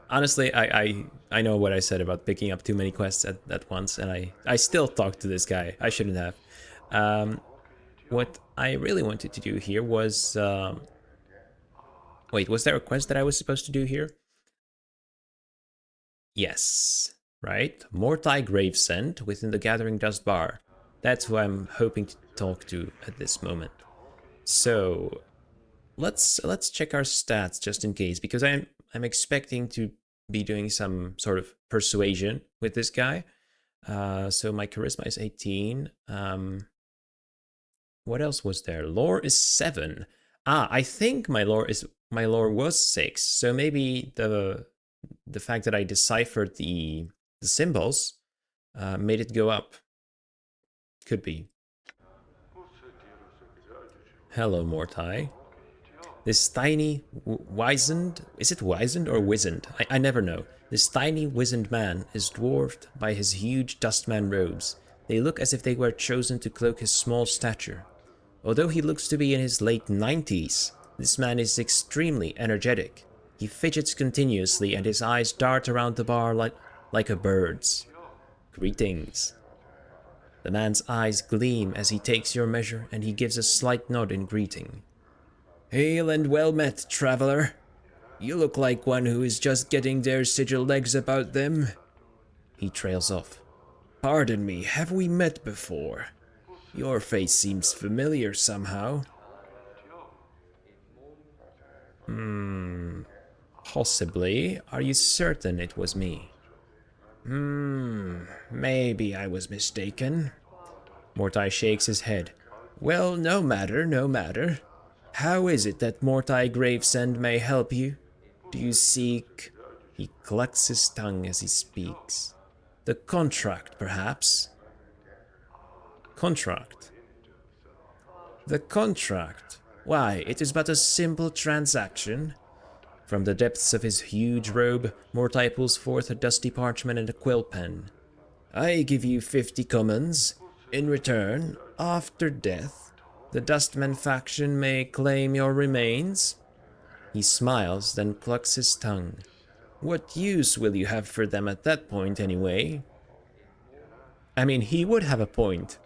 Honestly, I know what I said about picking up too many quests at once, and I still talked to this guy. I shouldn't have. What I really wanted to do here was... wait, was there a quest that I was supposed to do here? Yes, right? Mortai Gravesend within the Gathering Dust Bar. That's who I'm hoping to talk to at this moment. So... Let's check our stats just in case, because I'm expecting to be doing some sort of persuasion with this guy. So my charisma is 18. What else was there? Lore is 7. I think my lore was 6. So maybe the fact that I deciphered the symbols made it go up. Could be. Hello, Mortai. This tiny, wizened... Is it wizened or wizened? I never know. This tiny, wizened man is dwarfed by his huge dustman robes. They look as if they were chosen to cloak his small stature. Although he looks to be in his late 90s, this man is extremely energetic. He fidgets continuously and his eyes dart around the bar like a bird's. Greetings. The man's eyes gleam as he takes your measure and he gives a slight nod in greeting. Hail and well met, traveler. You look like one who is just getting their sigil legs about them. He trails off. Pardon me, have we met before? Your face seems familiar somehow. Possibly. Are you certain it was me? Maybe I was mistaken. Mortai shakes his head. Well, no matter, no matter. How is it that Mortai Gravesend may help you? Do you seek... He clucks his tongue as he speaks. The contract, perhaps? Contract. The contract. Why, it is but a simple transaction. From the depths of his huge robe, Mortai pulls forth a dusty parchment and a quill pen. I give you 50 commons. In return, after death, the Dustman faction may claim your remains. He smiles, then clucks his tongue. What use will you have for them at that point, anyway? I mean, he would have a point,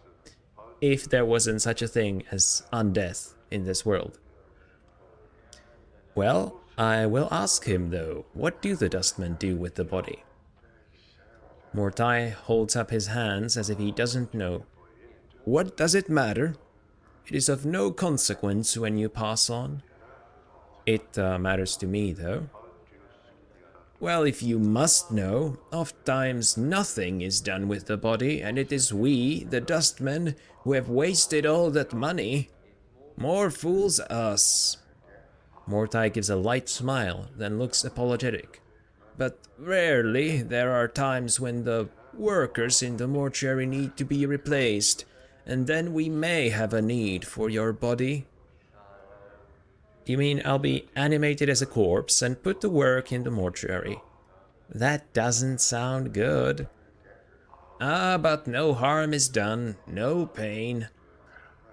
if there wasn't such a thing as undeath in this world. Well, I will ask him, though. What do the Dustmen do with the body? Mortai holds up his hands as if he doesn't know. What does it matter? It is of no consequence when you pass on. It matters to me, though. Well, if you must know, ofttimes nothing is done with the body, and it is we, the Dustmen, who have wasted all that money. More fools us. Mortai gives a light smile, then looks apologetic. But rarely there are times when the workers in the mortuary need to be replaced, and then we may have a need for your body. You mean I'll be animated as a corpse and put to work in the mortuary? That doesn't sound good. But no harm is done, no pain.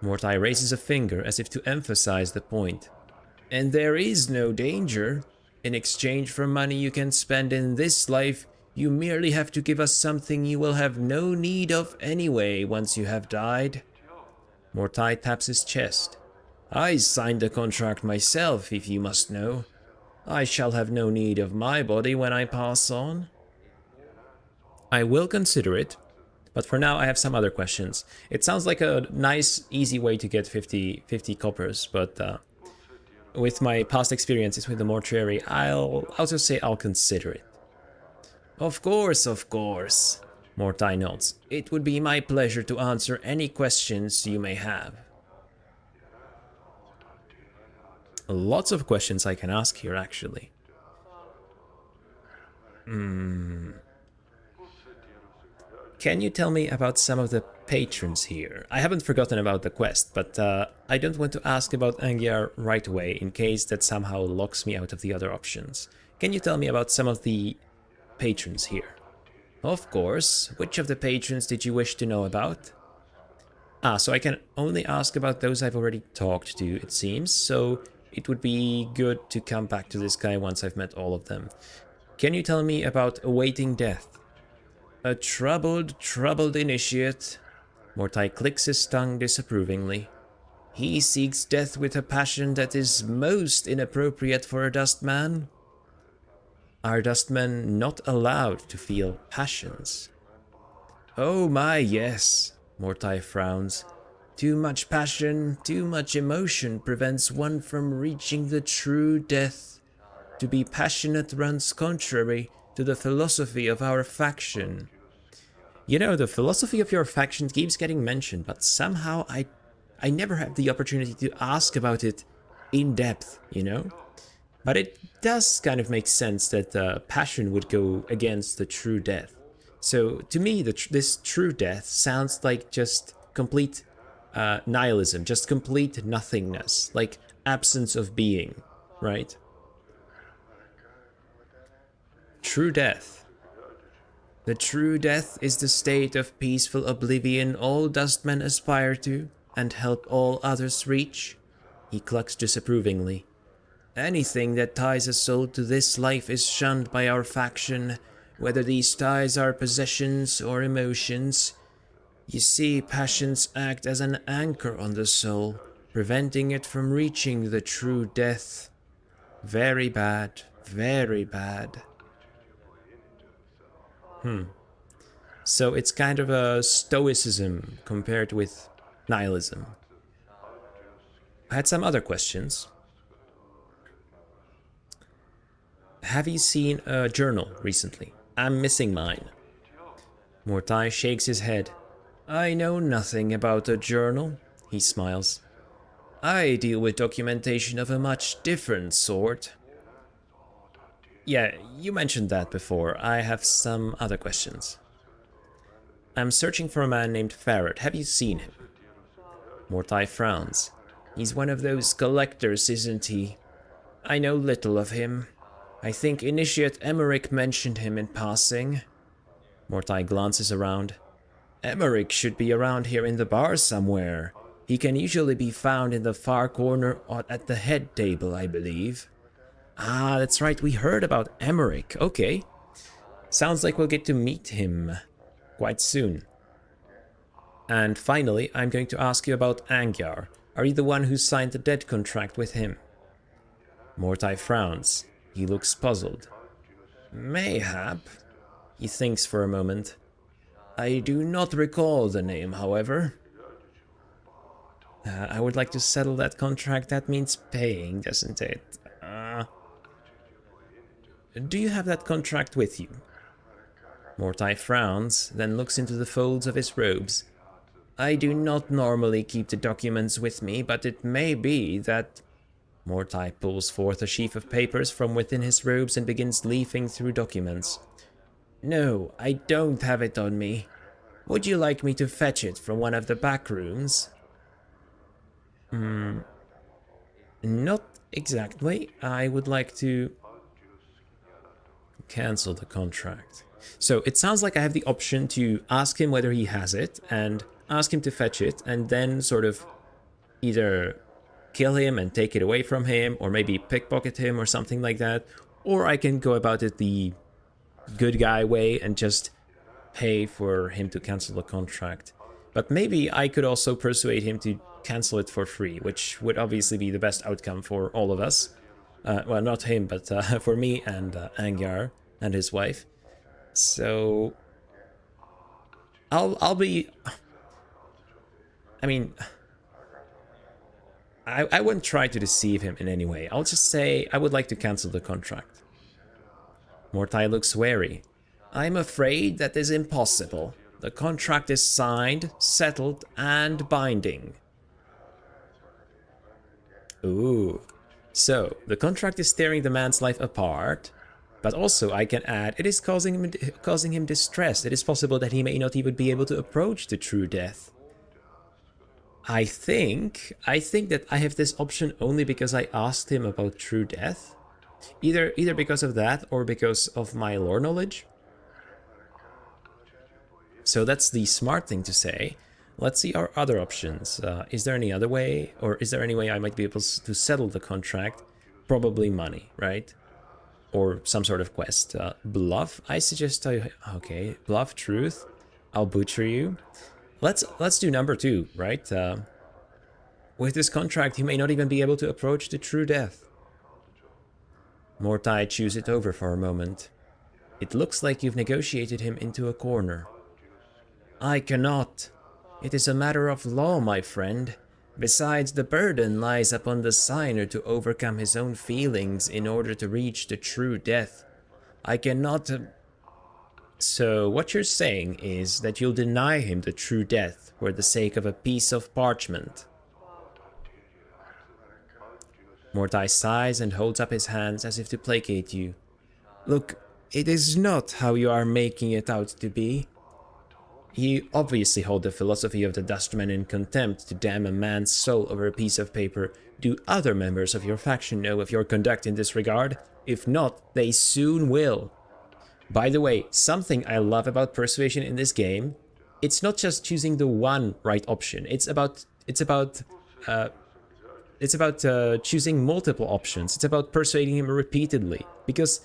Mortai raises a finger as if to emphasize the point. And there is no danger. In exchange for money you can spend in this life, you merely have to give us something you will have no need of anyway once you have died. Mortai taps his chest. I signed the contract myself, if you must know. I shall have no need of my body when I pass on. I will consider it. But for now, I have some other questions. It sounds like a nice, easy way to get 50 coppers, but with my past experiences with the mortuary, I'll also say I'll consider it. Of course, Mortai nods. It would be my pleasure to answer any questions you may have. Lots of questions I can ask here, actually. Can you tell me about some of the patrons here? I haven't forgotten about the quest, but I don't want to ask about Angyar right away in case that somehow locks me out of the other options. Can you tell me about some of the patrons here? Of course. Which of the patrons did you wish to know about? So I can only ask about those I've already talked to, it seems, so it would be good to come back to this guy once I've met all of them. Can you tell me about awaiting death? A troubled initiate. Mortai clicks his tongue disapprovingly. He seeks death with a passion that is most inappropriate for a dustman. Are dustmen not allowed to feel passions? Oh my, yes, Mortai frowns. Too much passion, too much emotion prevents one from reaching the true death. To be passionate runs contrary to the philosophy of our faction. You know, the philosophy of your faction keeps getting mentioned, but somehow I never have the opportunity to ask about it in depth, you know? But it does kind of make sense that passion would go against the true death. So to me, this true death sounds like just complete nihilism, just complete nothingness, like absence of being, right? True death. The true death is the state of peaceful oblivion all dustmen aspire to and help all others reach. He clucks disapprovingly. Anything that ties a soul to this life is shunned by our faction, whether these ties are possessions or emotions. You see, passions act as an anchor on the soul, preventing it from reaching the true death. Very bad, very bad. So it's kind of a stoicism compared with nihilism. I had some other questions. Have you seen a journal recently? I'm missing mine. Mortai shakes his head. I know nothing about a journal, he smiles. I deal with documentation of a much different sort. Yeah, you mentioned that before. I have some other questions. I'm searching for a man named Farrod. Have you seen him? Mortai frowns. He's one of those collectors, isn't he? I know little of him. I think Initiate Emmerich mentioned him in passing. Mortai glances around. Emmerich should be around here in the bar somewhere. He can usually be found in the far corner at the head table, I believe. Ah, that's right, we heard about Emmerich. Okay. Sounds like we'll get to meet him quite soon. And finally, I'm going to ask you about Angyar. Are you the one who signed the debt contract with him? Mortai frowns. He looks puzzled. Mayhap. He thinks for a moment. I do not recall the name, however. I would like to settle that contract. That means paying, doesn't it? Do you have that contract with you? Mortai frowns, then looks into the folds of his robes. I do not normally keep the documents with me, but it may be that... Mortai pulls forth a sheaf of papers from within his robes and begins leafing through documents. No, I don't have it on me. Would you like me to fetch it from one of the back rooms? Not exactly. I would like to cancel the contract. So it sounds like I have the option to ask him whether he has it and ask him to fetch it and then sort of either kill him and take it away from him or maybe pickpocket him or something like that. Or I can go about it the good guy way and just pay for him to cancel the contract. But maybe I could also persuade him to cancel it for free, which would obviously be the best outcome for all of us. Well, not him, but for me and Angyar and his wife. So I'll be... I mean... I wouldn't try to deceive him in any way. I'll just say I would like to cancel the contract. Mortai looks wary. I'm afraid that is impossible. The contract is signed, settled, and binding. Ooh. So, the contract is tearing the man's life apart, but also I can add, it is causing him distress. It is possible that he may not even be able to approach the true death. I think that I have this option only because I asked him about true death. Either because of that or because of my lore knowledge. So that's the smart thing to say. Let's see our other options. Is there any other way, or is there any way I might be able to settle the contract? Probably money, right? Or some sort of quest. Bluff? I suggest okay, bluff, truth. I'll butcher you. Let's do number 2, right? With this contract, he may not even be able to approach the true death. Mortai chews it over for a moment. It looks like you've negotiated him into a corner. I cannot. It is a matter of law, my friend. Besides, the burden lies upon the signer to overcome his own feelings in order to reach the true death. I cannot... So, what you're saying is that you'll deny him the true death for the sake of a piece of parchment. Mortai sighs and holds up his hands as if to placate you. Look, it is not how you are making it out to be. You obviously hold the philosophy of the Dustman in contempt to damn a man's soul over a piece of paper. Do other members of your faction know of your conduct in this regard? If not, they soon will. By the way, something I love about persuasion in this game, it's not just choosing the one right option. It's about choosing multiple options. It's about persuading him repeatedly. Because,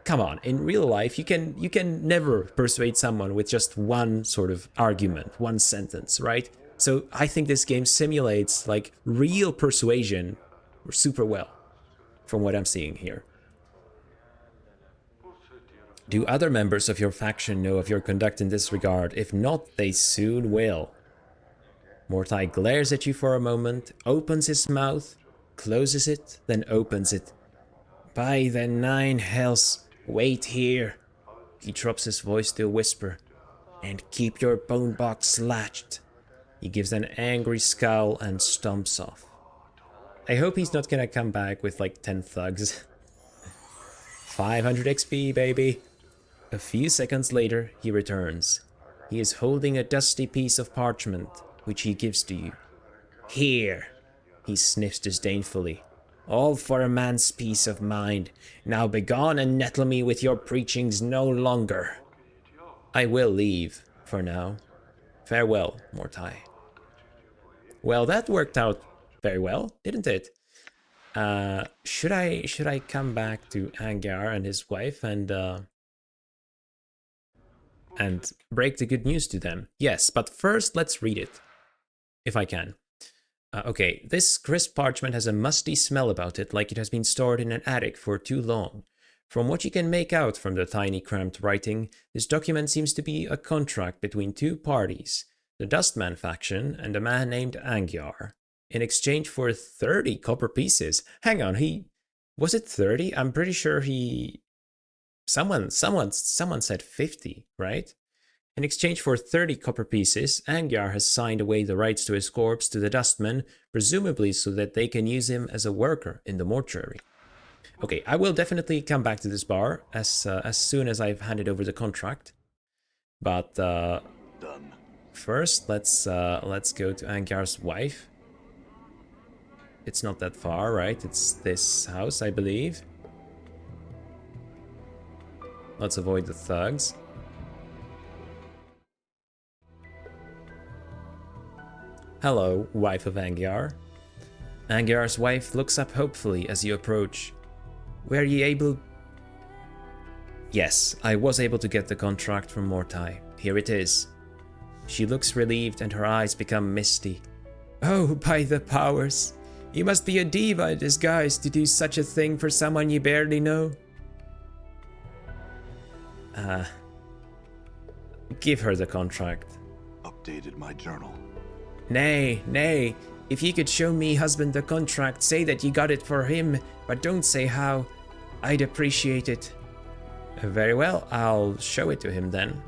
come on, in real life, you can never persuade someone with just one sort of argument, one sentence, right? So I think this game simulates like real persuasion super well, from what I'm seeing here. Do other members of your faction know of your conduct in this regard? If not, they soon will. Mortai glares at you for a moment, opens his mouth, closes it, then opens it. By the 9 hells, wait here. He drops his voice to a whisper. And keep your bone box latched. He gives an angry scowl and stomps off. I hope he's not gonna come back with like 10 thugs. 500 XP, baby. A few seconds later, he returns. He is holding a dusty piece of parchment, which he gives to you. Here, he sniffs disdainfully. All for a man's peace of mind. Now begone and nettle me with your preachings no longer. I will leave, for now. Farewell, Mortai. Well, that worked out very well, didn't it? Should I come back to Angyar and his wife and break the good news to them? Yes, but first let's read it, if I can. Okay, this crisp parchment has a musty smell about it, like it has been stored in an attic for too long. From what you can make out from the tiny cramped writing, this document seems to be a contract between 2 parties, the Dustman faction and a man named Angyar, in exchange for 30 copper pieces. Hang on, was it 30? I'm pretty sure someone said 50, right? In exchange for 30 copper pieces, Angyar has signed away the rights to his corpse to the Dustmen, presumably so that they can use him as a worker in the mortuary. Okay, I will definitely come back to this bar as soon as I've handed over the contract. But first, let's go to Angyar's wife. It's not that far, right? It's this house, I believe. Let's avoid the thugs. Hello, wife of Angyar. Angyar's wife looks up hopefully as you approach. Were ye able... Yes, I was able to get the contract from Mortai. Here it is. She looks relieved and her eyes become misty. Oh, by the powers. You must be a diva in disguise to do such a thing for someone you barely know. Give her the contract. Updated my journal. Nay, nay. If you could show me husband the contract, say that you got it for him, but don't say how. I'd appreciate it. Very well, I'll show it to him then.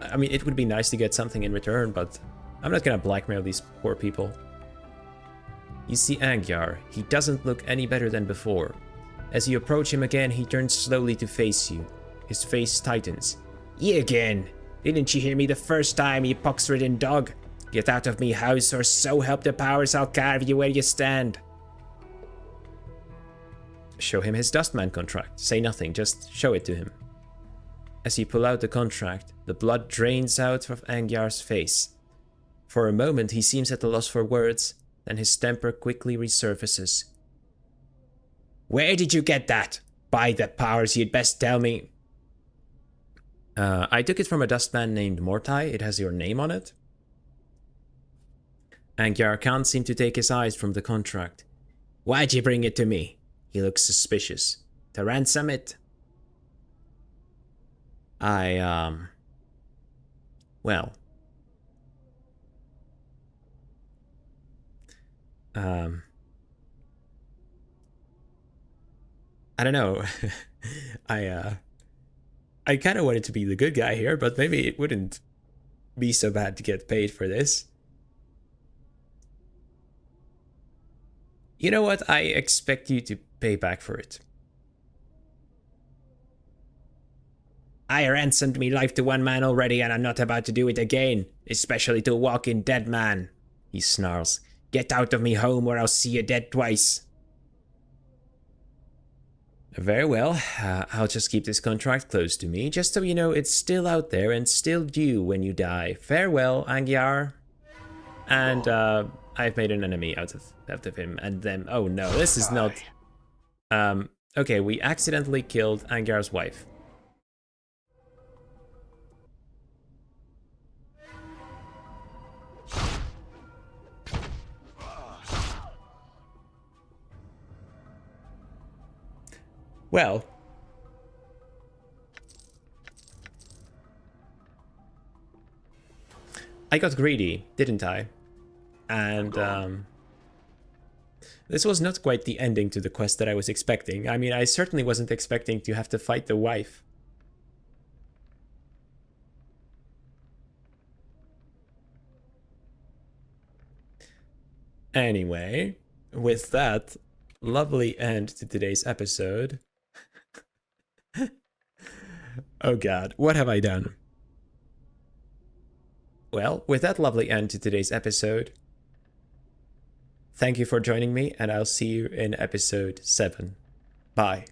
I mean, it would be nice to get something in return, but I'm not gonna blackmail these poor people. You see Angyar, he doesn't look any better than before. As you approach him again, he turns slowly to face you. His face tightens. Ye again! Didn't you hear me the first time, you pox-ridden dog? Get out of me house, or so help the powers I'll carve you where you stand. Show him his Dustman contract. Say nothing, just show it to him. As you pull out the contract, the blood drains out of Angyar's face. For a moment he seems at a loss for words, then his temper quickly resurfaces. Where did you get that? By the powers, you'd best tell me. I took it from a dustman named Mortai. It has your name on it. Angyar can't seem to take his eyes from the contract. Why'd you bring it to me? He looks suspicious. To ransom it? Well. I don't know. I kind of wanted to be the good guy here, but maybe it wouldn't be so bad to get paid for this. You know what? I expect you to pay back for it. I ransomed me life to one man already, and I'm not about to do it again, especially to a walking dead man, he snarls. Get out of me home, or I'll see you dead twice. Very well, I'll just keep this contract close to me, just so you know it's still out there and still due when you die. Farewell, Angyar. And, I've made an enemy out of him, and then, oh no, this is not... okay, we accidentally killed Angyar's wife. Well, I got greedy, didn't I? And this was not quite the ending to the quest that I was expecting. I mean, I certainly wasn't expecting to have to fight the wife. Anyway, with that lovely end to today's episode. Oh god, what have I done? Well, with that lovely end to today's episode, thank you for joining me, and I'll see you in episode 7. Bye.